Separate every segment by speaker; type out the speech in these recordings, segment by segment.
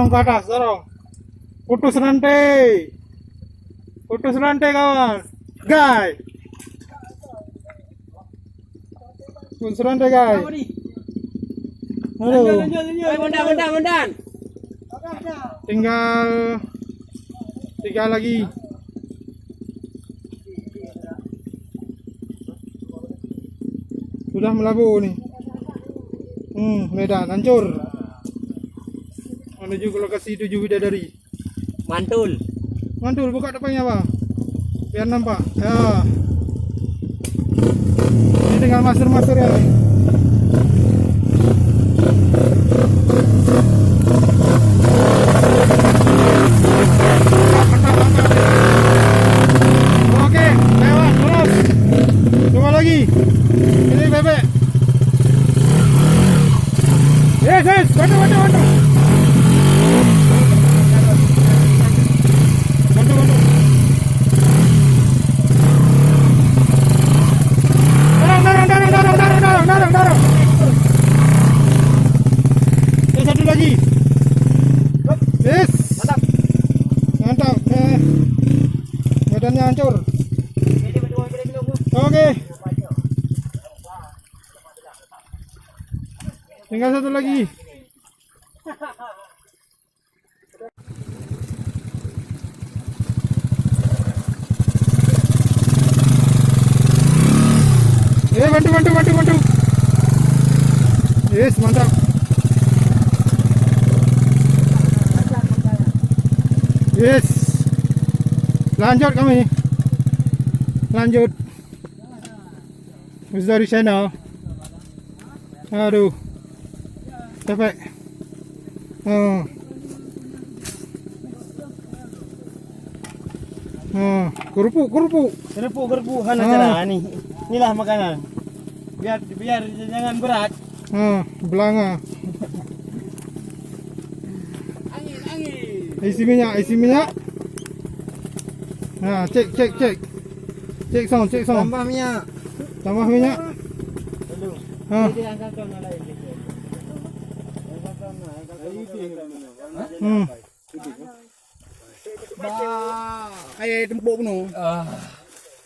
Speaker 1: Ke atas, dorong. Putus rantai kawan. Guys. Putus rantai guys. Halo.
Speaker 2: Mundan.
Speaker 1: Tinggal 3 lagi. Sudah melabuh nih. Medan hancur. Menuju ke lokasi 7 bidadari.
Speaker 2: Mantul,
Speaker 1: buka depannya Bang. Biar nampak. Ya. Ini tinggal masur ya nih. Oke, lewat terus. Coba lagi. Ini bebek. Yes, bantu. Dorong. Satu lagi. Yes. Mantap. Medannya hancur. Oke. Tinggal satu lagi. Bantu. Yes, mantap. Yes. Lanjut kami. Lanjut. Terus dari sana. Aduh. Capek. Kerupuk.
Speaker 3: Gerpu hana cara nih. Inilah makanan. Biar jangan berat.
Speaker 1: Belanga.
Speaker 2: Angin.
Speaker 1: Isi minyak. Nah, cek. Cek sound.
Speaker 3: Tambah minyak.
Speaker 1: Tambah minyak.
Speaker 3: Dulu.
Speaker 1: Ha.
Speaker 3: Angkat kan ada ini.
Speaker 2: Kayak tempuk no.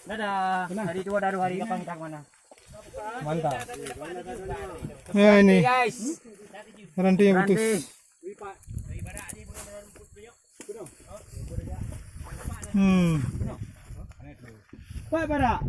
Speaker 3: Dadah. Hari tua daru hari kapan tak mana? Mantap.
Speaker 1: Ya ini
Speaker 2: Guys.
Speaker 1: ranting yang putus.
Speaker 3: Pak Bara.